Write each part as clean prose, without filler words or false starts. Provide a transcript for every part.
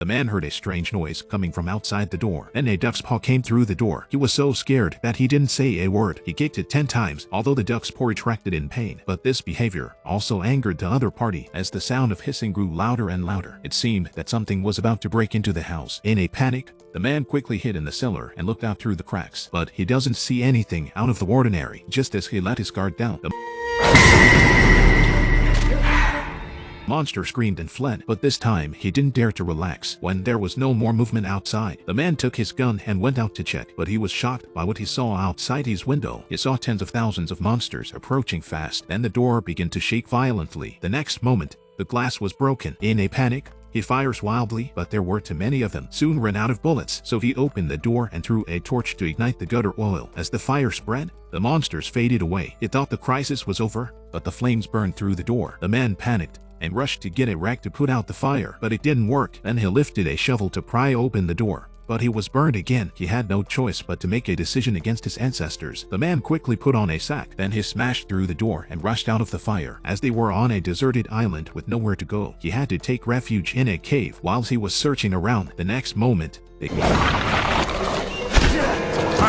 The man heard a strange noise coming from outside the door. Then a duck's paw came through the door. He was so scared that he didn't say a word. He kicked it 10 times, although the duck's paw retracted in pain. But this behavior also angered the other party as the sound of hissing grew louder and louder. It seemed that something was about to break into the house. In a panic, the man quickly hid in the cellar and looked out through the cracks. But he doesn't see anything out of the ordinary. Just as he let his guard down, the monster screamed and fled, but this time he didn't dare to relax. When there was no more movement outside, the man took his gun and went out to check, but he was shocked by what he saw outside his window. He saw tens of thousands of monsters approaching fast. Then the door began to shake violently. The next moment, the glass was broken. In a panic, he fires wildly, but there were too many of them. Soon ran out of bullets, so he opened the door and threw a torch to ignite the gutter oil. As the fire spread, the monsters faded away. He thought the crisis was over, but the flames burned through the door. The man panicked and rushed to get a rag to put out the fire, but it didn't work. Then he lifted a shovel to pry open the door, but he was burned again. He had no choice but to make a decision against his ancestors. The man quickly put on a sack, then he smashed through the door and rushed out of the fire. As they were on a deserted island with nowhere to go, he had to take refuge in a cave. While he was searching around, the next moment, they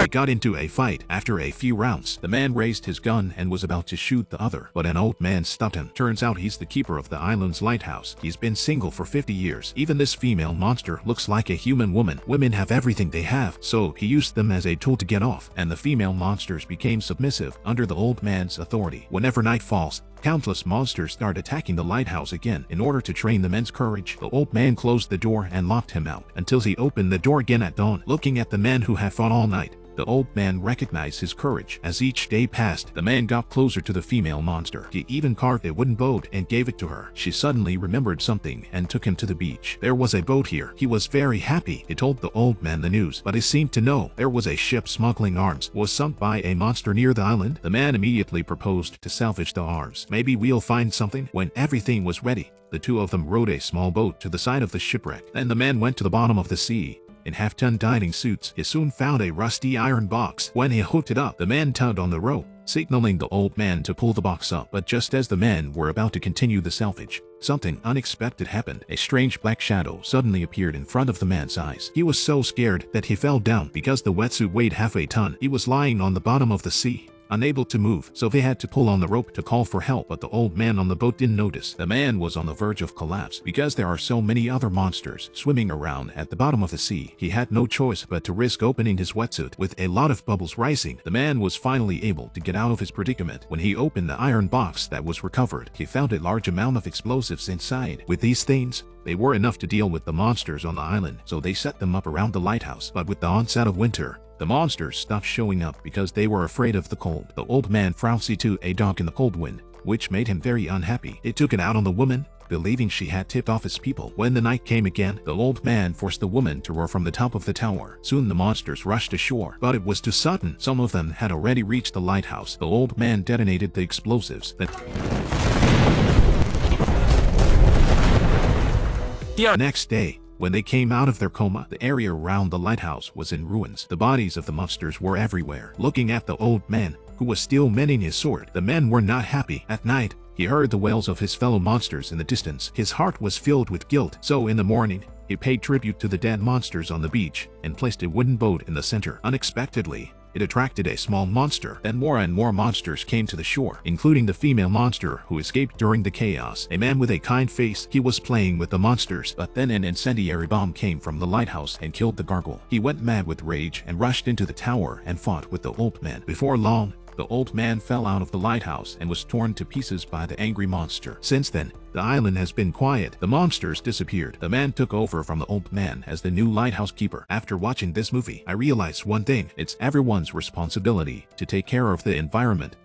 got into a fight. After a few rounds, the man raised his gun and was about to shoot the other, but an old man stopped him. Turns out he's the keeper of the island's lighthouse. He's been single for 50 years. Even this female monster looks like a human woman. Women have everything they have, so he used them as a tool to get off, and the female monsters became submissive under the old man's authority. Whenever night falls, countless monsters start attacking the lighthouse again. In order to train the men's courage, the old man closed the door and locked him out until he opened the door again at dawn. Looking at the men who had fought all night, the old man recognized his courage. As each day passed, the man got closer to the female monster. He even carved a wooden boat and gave it to her. She suddenly remembered something and took him to the beach. There was a boat here. He was very happy. He told the old man the news, but he seemed to know there was a ship smuggling arms was sunk by a monster near the island. The man immediately proposed to salvage the arms. Maybe we'll find something. When everything was ready, the two of them rowed a small boat to the side of the shipwreck. Then the man went to the bottom of the sea. In half-ton diving suits, he soon found a rusty iron box. When he hooked it up, the man tugged on the rope, signaling the old man to pull the box up. But just as the men were about to continue the salvage, something unexpected happened. A strange black shadow suddenly appeared in front of the man's eyes. He was so scared that he fell down because the wetsuit weighed half a ton. He was lying on the bottom of the sea, unable to move, so they had to pull on the rope to call for help, but the old man on the boat didn't notice. The man was on the verge of collapse because there are so many other monsters swimming around at the bottom of the sea. He had no choice but to risk opening his wetsuit. With a lot of bubbles rising, the man was finally able to get out of his predicament. When he opened the iron box that was recovered, he found a large amount of explosives inside. With these things, they were enough to deal with the monsters on the island, so they set them up around the lighthouse. But with the onset of winter, the monsters stopped showing up because they were afraid of the cold. The old man frowned to a dog in the cold wind, which made him very unhappy. He took it out on the woman, believing she had tipped off his people. When the night came again, the old man forced the woman to roar from the top of the tower. Soon the monsters rushed ashore, but it was too sudden. Some of them had already reached the lighthouse. The old man detonated the explosives. The next day, when they came out of their coma, the area around the lighthouse was in ruins. The bodies of the monsters were everywhere. Looking at the old man, who was still mending his sword, the men were not happy. At night, he heard the wails of his fellow monsters in the distance. His heart was filled with guilt, so in the morning, he paid tribute to the dead monsters on the beach and placed a wooden boat in the center. Unexpectedly, it attracted a small monster. Then more and more monsters came to the shore, including the female monster who escaped during the chaos. A man with a kind face, he was playing with the monsters, but then an incendiary bomb came from the lighthouse and killed the gargoyle. He went mad with rage and rushed into the tower and fought with the old man. Before long, the old man fell out of the lighthouse and was torn to pieces by the angry monster. Since then, the island has been quiet. The monsters disappeared. The man took over from the old man as the new lighthouse keeper. After watching this movie, I realized one thing: it's everyone's responsibility to take care of the environment.